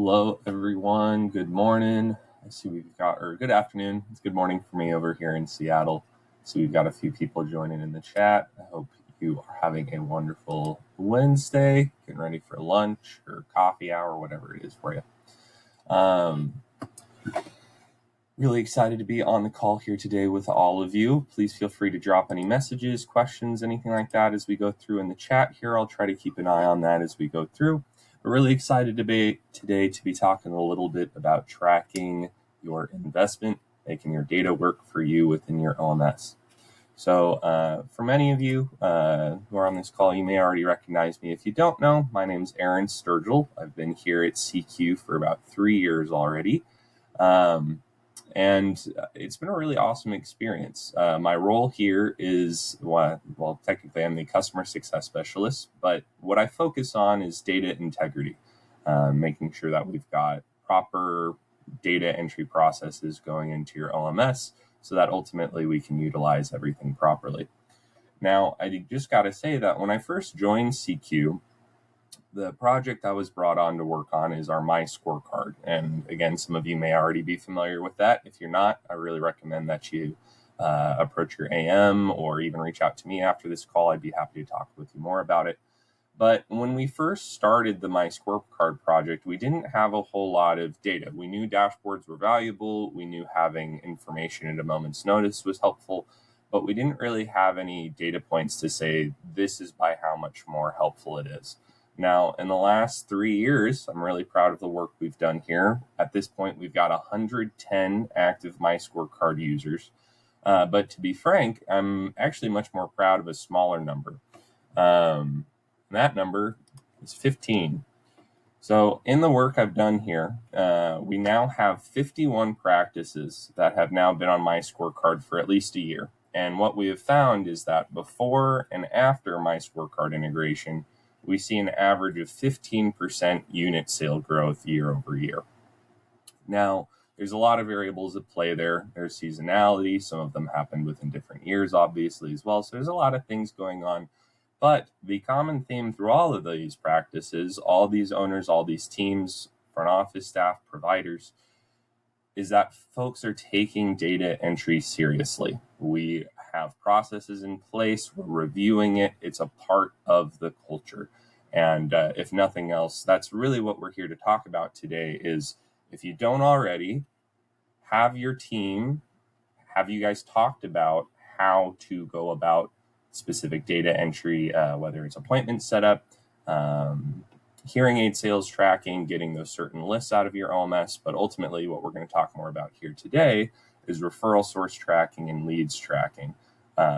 Hello, everyone. Good morning. I see or good afternoon. It's good morning for me over here in Seattle. So we've got a few people joining in the chat. I hope you are having a wonderful Wednesday, getting ready for lunch or coffee hour, whatever it is for you. Really excited to be on the call here today with all of you. Please feel free to drop any messages, questions, anything like that as we go through in the chat here. I'll try to keep an eye on that as we go through. We're really excited today to be talking a little bit about tracking your investment, making your data work for you within your OMS. So for many of you who are on this call, you may already recognize me. If you don't know, my name's Aaron Sturgill. I've been here at CQ for about 3 years already. And it's been a really awesome experience. My role here is, well, technically I'm the customer success specialist, but what I focus on is data integrity, making sure that we've got proper data entry processes going into your OMS so that ultimately we can utilize everything properly. Now, I just got to say that when I first joined CQ, the project I was brought on to work on is our My Scorecard. And again, some of you may already be familiar with that. If you're not, I really recommend that you approach your AM or even reach out to me after this call. I'd be happy to talk with you more about it. But when we first started the My Scorecard project, we didn't have a whole lot of data. We knew dashboards were valuable. We knew having information at a moment's notice was helpful, but we didn't really have any data points to say this is by how much more helpful it is. Now, in the last 3 years, I'm really proud of the work we've done here. At this point, we've got 110 active My Scorecard users. But to be frank, I'm actually much more proud of a smaller number. That number is 15. So in the work I've done here, we now have 51 practices that have now been on My Scorecard for at least a year. And what we have found is that before and after My Scorecard integration, we see an average of 15% unit sale growth year over year. Now, there's a lot of variables at play there. There's seasonality. Some of them happened within different years, obviously, as well. So there's a lot of things going on. But the common theme through all of these practices, all these owners, all these teams, front office staff, providers, is that folks are taking data entry seriously. We have processes in place. We're reviewing it. It's a part of the culture. And if nothing else, that's really what we're here to talk about today is if you don't already, have your team, have you guys talked about how to go about specific data entry, whether it's appointment setup, hearing aid sales tracking, getting those certain lists out of your OMS. But ultimately, what we're going to talk more about here today is referral source tracking and leads tracking.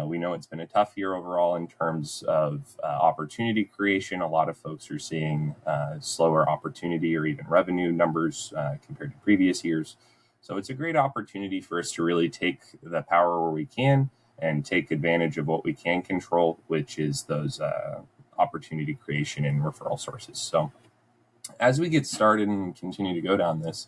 We know it's been a tough year overall in terms of opportunity creation. A lot of folks are seeing slower opportunity or even revenue numbers compared to previous years. So it's a great opportunity for us to really take the power where we can and take advantage of what we can control, which is those opportunity creation and referral sources. So as we get started and continue to go down this,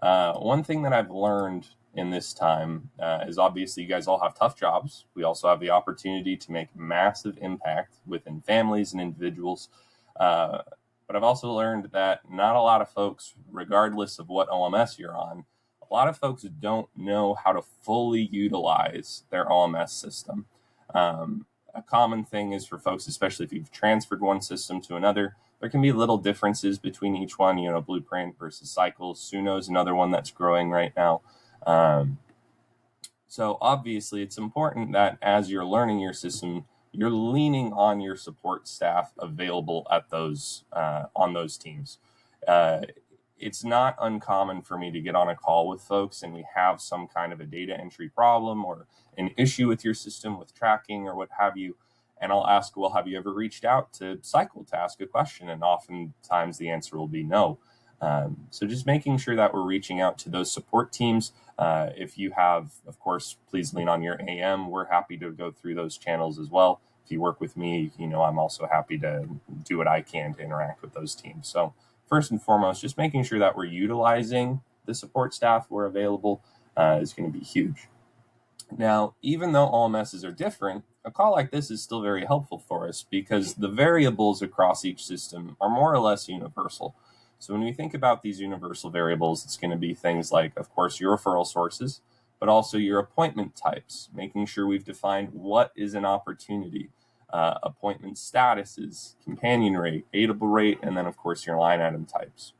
one thing that I've learned in this time is obviously you guys all have tough jobs. We also have the opportunity to make massive impact within families and individuals. But I've also learned that not a lot of folks, regardless of what OMS you're on, a lot of folks don't know how to fully utilize their OMS system. A common thing is for folks, especially if you've transferred one system to another, there can be little differences between each one, Blueprint versus Cycles. Suno is another one that's growing right now. So obviously it's important that as you're learning your system, you're leaning on your support staff available at those, on those teams. It's not uncommon for me to get on a call with folks and we have some kind of a data entry problem or an issue with your system with tracking or what have you. And I'll ask, well, have you ever reached out to Cycle to ask a question? And oftentimes the answer will be no. So just making sure that we're reaching out to those support teams. If you have, of course, please lean on your AM. We're happy to go through those channels as well. If you work with me, I'm also happy to do what I can to interact with those teams. So first and foremost, just making sure that we're utilizing the support staff who are available is going to be huge. Now, even though OMSs are different, a call like this is still very helpful for us because the variables across each system are more or less universal. So when we think about these universal variables, it's going to be things like, of course, your referral sources, but also your appointment types, making sure we've defined what is an opportunity, appointment statuses, companion rate, aidable rate, and then, of course, your line item types.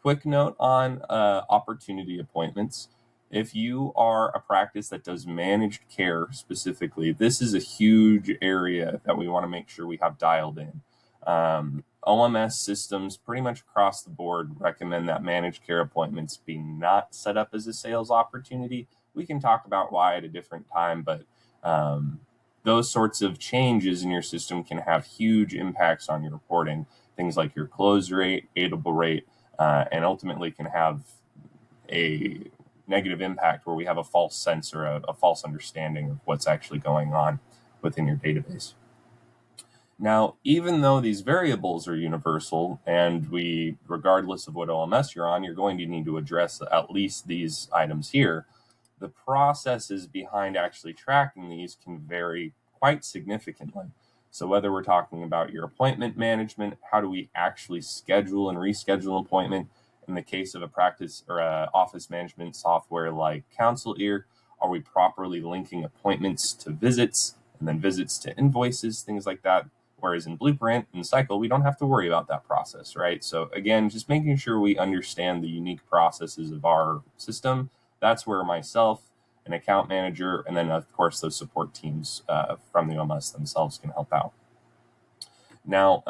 Quick note on opportunity appointments. If you are a practice that does managed care specifically, this is a huge area that we want to make sure we have dialed in. OMS systems pretty much across the board recommend that managed care appointments be not set up as a sales opportunity. We can talk about why at a different time, but those sorts of changes in your system can have huge impacts on your reporting. Things like your close rate, aidable rate, and ultimately can have a negative impact where we have a false sense or a false understanding of what's actually going on within your database. Now, even though these variables are universal and regardless of what OMS you're on, you're going to need to address at least these items here, the processes behind actually tracking these can vary quite significantly. So whether we're talking about your appointment management, how do we actually schedule and reschedule an appointment? In the case of a practice or a office management software like CounselEar, are we properly linking appointments to visits and then visits to invoices, things like that? Whereas in Blueprint and Cycle, we don't have to worry about that process, right? So again, just making sure we understand the unique processes of our system. That's where myself, an account manager, and then of course those support teams from the OMS themselves can help out. Now,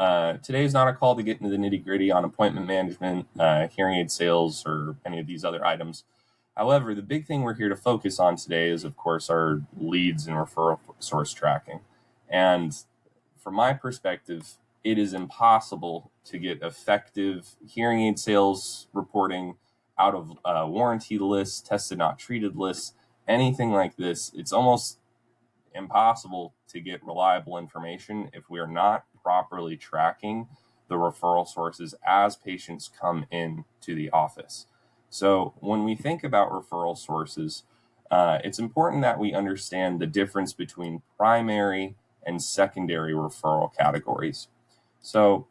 today is not a call to get into the nitty-gritty on appointment management, hearing aid sales, or any of these other items. However, the big thing we're here to focus on today is, of course, our leads and referral source tracking. And from my perspective, it is impossible to get effective hearing aid sales reporting out of warranty lists, tested not treated lists, anything like this. It's almost impossible to get reliable information if we are not properly tracking the referral sources as patients come in to the office. So when we think about referral sources, it's important that we understand the difference between primary and secondary referral categories. So,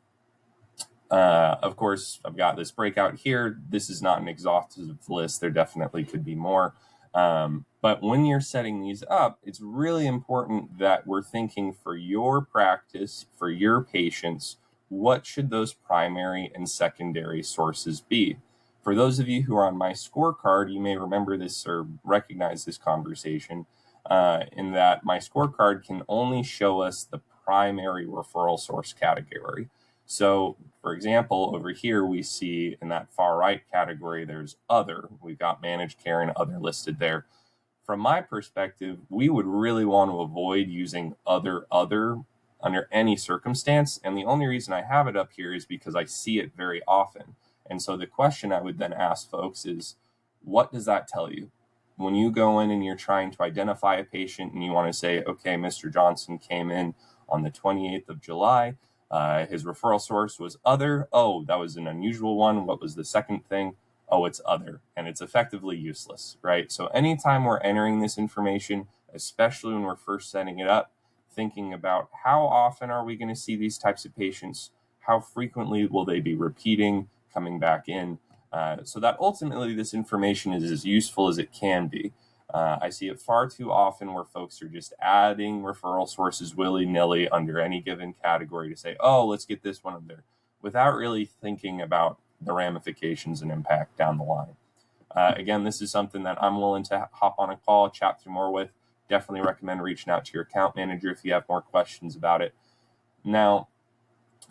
of course, I've got this breakout here. This is not an exhaustive list. There definitely could be more. But when you're setting these up, it's really important that we're thinking for your practice, for your patients, what should those primary and secondary sources be? For those of you who are on my scorecard, you may remember this or recognize this conversation in that my scorecard can only show us the primary referral source category. So, for example, over here we see in that far right category, there's other. We've got managed care and other listed there. From my perspective, we would really want to avoid using other under any circumstance. And the only reason I have it up here is because I see it very often. And so the question I would then ask folks is, what does that tell you? When you go in and you're trying to identify a patient and you want to say, okay, Mr. Johnson came in on the 28th of July. His referral source was other. Oh, that was an unusual one. What was the second thing? Oh, it's other. And it's effectively useless, right? So anytime we're entering this information, especially when we're first setting it up, thinking about how often are we going to see these types of patients? How frequently will they be repeating, coming back in? So that ultimately this information is as useful as it can be. I see it far too often where folks are just adding referral sources willy-nilly under any given category to say, oh, let's get this one in there, without really thinking about the ramifications and impact down the line. Again, this is something that I'm willing to hop on a call, chat through more with. Definitely recommend reaching out to your account manager if you have more questions about it. Now,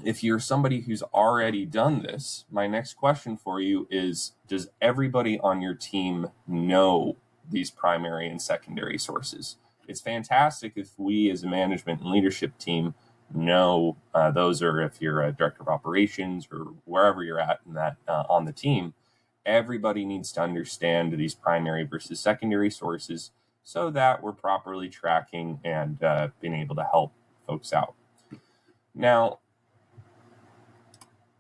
if you're somebody who's already done this, my next question for you is, does everybody on your team know these primary and secondary sources? It's fantastic if we as a management and leadership team know those, or if you're a director of operations or wherever you're at in that on the team, everybody needs to understand these primary versus secondary sources so that we're properly tracking and being able to help folks out. Now,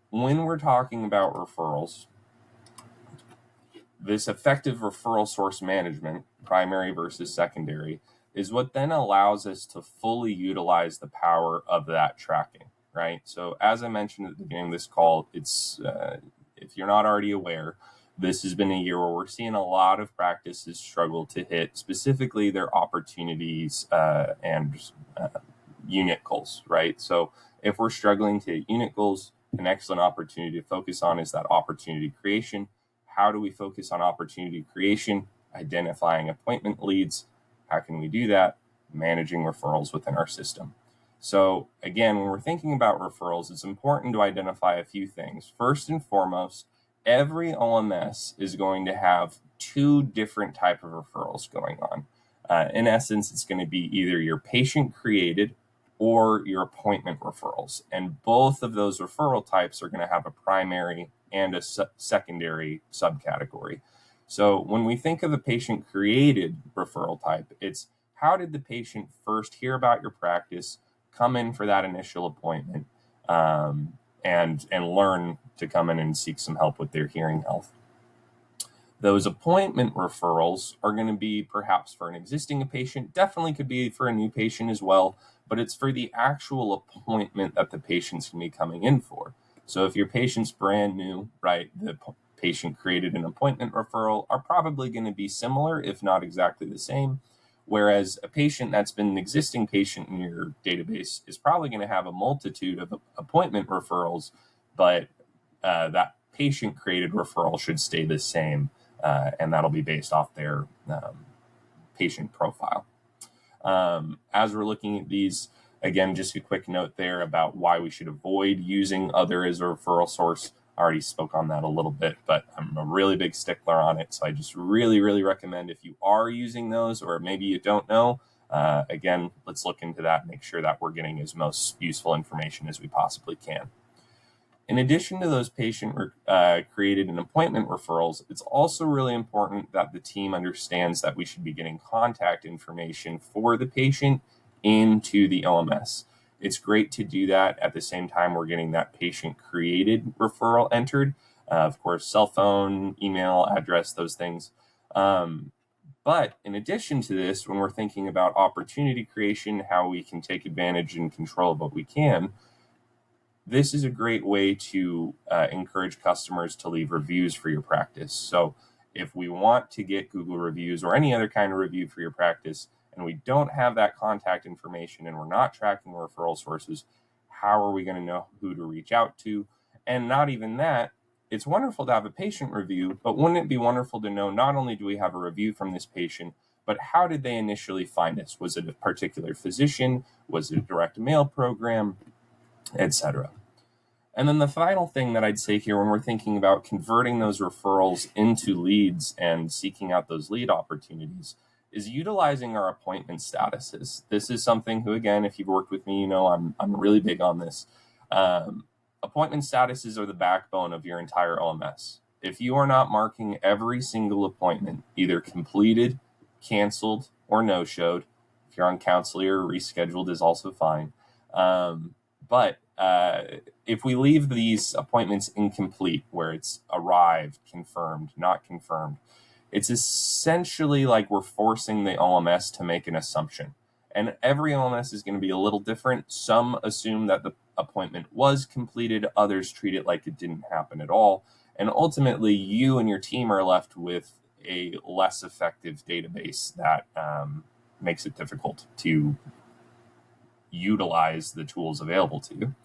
when we're talking about referrals, this effective referral source management, primary versus secondary, is what then allows us to fully utilize the power of that tracking, right? So as I mentioned at the beginning of this call, it's if you're not already aware, this has been a year where we're seeing a lot of practices struggle to hit specifically their opportunities and unit goals, right? So if we're struggling to hit unit goals, an excellent opportunity to focus on is that opportunity creation. How do we focus on opportunity creation? Identifying appointment leads. How can we do that? Managing referrals within our system. So again, when we're thinking about referrals, it's important to identify a few things. First and foremost, every OMS is going to have two different type of referrals going on. In essence, it's going to be either your patient created or your appointment referrals. And both of those referral types are going to have a primary and a secondary subcategory. So when we think of a patient created referral type, it's how did the patient first hear about your practice, come in for that initial appointment, and learn to come in and seek some help with their hearing health. Those appointment referrals are going to be perhaps for an existing patient, definitely could be for a new patient as well, but it's for the actual appointment that the patient's going to be coming in for. So if your patient's brand new, right, the patient created an appointment referral are probably going to be similar, if not exactly the same. Whereas a patient that's been an existing patient in your database is probably going to have a multitude of appointment referrals, but that patient created referral should stay the same, and that'll be based off their patient profile. As we're looking at these, again, just a quick note there about why we should avoid using other as a referral source. I already spoke on that a little bit, but I'm a really big stickler on it. So I just really, really recommend if you are using those, or maybe you don't know, again, let's look into that and make sure that we're getting as most useful information as we possibly can. In addition to those patient created and appointment referrals, it's also really important that the team understands that we should be getting contact information for the patient into the OMS. It's great to do that at the same time we're getting that patient created referral entered. Of course, cell phone, email, address, those things. But in addition to this, when we're thinking about opportunity creation, how we can take advantage and control of what we can, this is a great way to encourage customers to leave reviews for your practice. So if we want to get Google reviews or any other kind of review for your practice, and we don't have that contact information and we're not tracking referral sources, how are we going to know who to reach out to? And not even that, it's wonderful to have a patient review, but wouldn't it be wonderful to know not only do we have a review from this patient, but how did they initially find us? Was it a particular physician? Was it a direct mail program, etc.? And then the final thing that I'd say here when we're thinking about converting those referrals into leads and seeking out those lead opportunities is utilizing our appointment statuses. This is something who, again, if you've worked with me, you know I'm really big on this. Appointment statuses are the backbone of your entire OMS. If you are not marking every single appointment, either completed, canceled, or no-showed, if you're on Counselor, rescheduled is also fine. But if we leave these appointments incomplete, where it's arrived, confirmed, not confirmed, it's essentially like we're forcing the OMS to make an assumption. And every OMS is going to be a little different. Some assume that the appointment was completed. Others treat it like it didn't happen at all. And ultimately, you and your team are left with a less effective database that makes it difficult to utilize the tools available to you.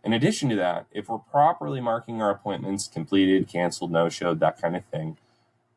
In addition to that, if we're properly marking our appointments completed, canceled, no-showed, that kind of thing,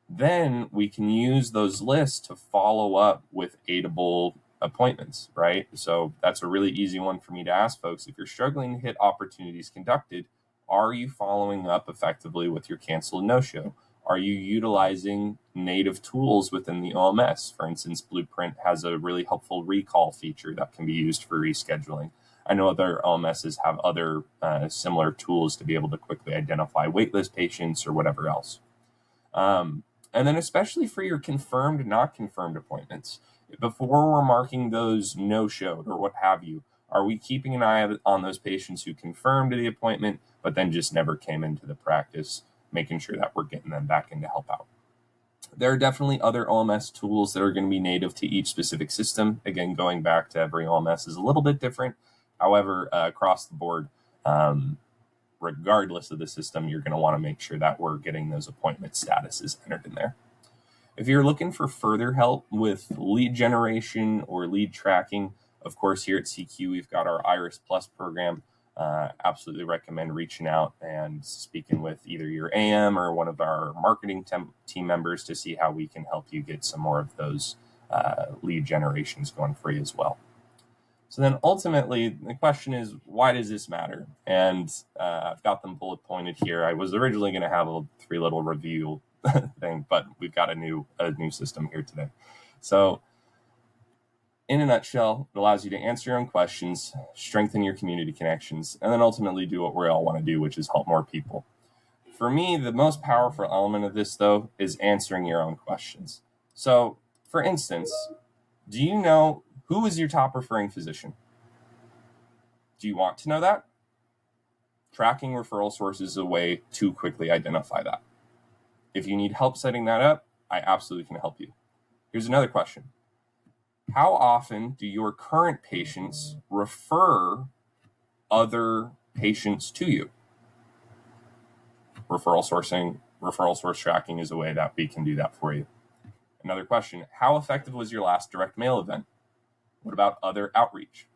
then we can use those lists to follow up with aidable appointments, right? So that's a really easy one for me to ask folks. If you're struggling to hit opportunities conducted, are you following up effectively with your cancel and no-show? Are you utilizing native tools within the OMS? For instance, Blueprint has a really helpful recall feature that can be used for rescheduling. I know other OMSs have other similar tools to be able to quickly identify waitlist patients or whatever else. And then especially for your confirmed, not confirmed appointments, before we're marking those no-showed or what have you, are we keeping an eye on those patients who confirmed the appointment but then just never came into the practice, making sure that we're getting them back in to help out? There are definitely other OMS tools that are going to be native to each specific system. Again, going back to every OMS is a little bit different. However, across the board, regardless of the system, you're going to want to make sure that we're getting those appointment statuses entered in there. If you're looking for further help with lead generation or lead tracking, of course, here at CQ, we've got our Iris Plus program. Absolutely recommend reaching out and speaking with either your AM or one of our marketing team members to see how we can help you get some more of those lead generations going for you as well. So then ultimately, the question is, why does this matter? And I've got them bullet pointed here. I was originally going to have a 3 little review thing, but we've got a new system here today. So in a nutshell, it allows you to answer your own questions, strengthen your community connections, and then ultimately do what we all want to do, which is help more people. For me, the most powerful element of this, though, is answering your own questions. So, for instance, do you know who is your top referring physician? Do you want to know that? Tracking referral sources is a way to quickly identify that. If you need help setting that up, I absolutely can help you. Here's another question. How often do your current patients refer other patients to you? Referral source tracking is a way that we can do that for you. Another question, how effective was your last direct mail event? What about other outreach?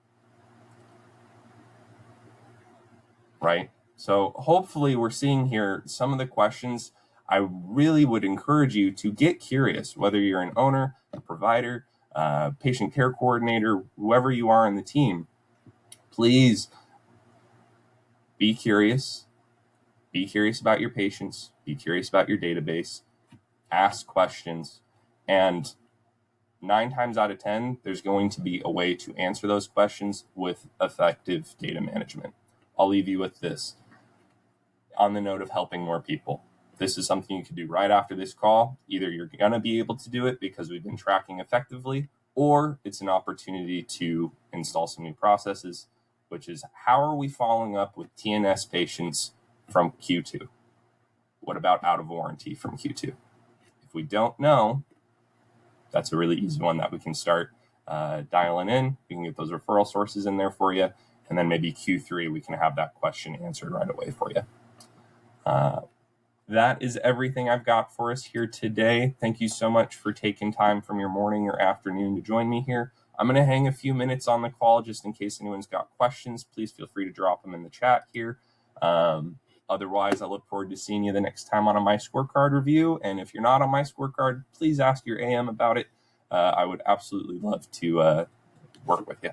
Right? So hopefully we're seeing here some of the questions. I really would encourage you to get curious, whether you're an owner, a provider, patient care coordinator, whoever you are in the team. Please be curious. Be curious about your patients. Be curious about your database. Ask questions. And 9 times out of 10, there's going to be a way to answer those questions with effective data management. I'll leave you with this on the note of helping more people. This is something you can do right after this call. Either you're going to be able to do it because we've been tracking effectively, or it's an opportunity to install some new processes, which is how are we following up with TNS patients from Q2? What about out of warranty from Q2? If we don't know, that's a really easy one that we can start dialing in. We can get those referral sources in there for you. And then maybe Q3, we can have that question answered right away for you. That is everything I've got for us here today. Thank you so much for taking time from your morning or afternoon to join me here. I'm going to hang a few minutes on the call just in case anyone's got questions. Please feel free to drop them in the chat here. Otherwise, I look forward to seeing you the next time on a My Scorecard review. And if you're not on My Scorecard, please ask your AM about it. I would absolutely love to work with you.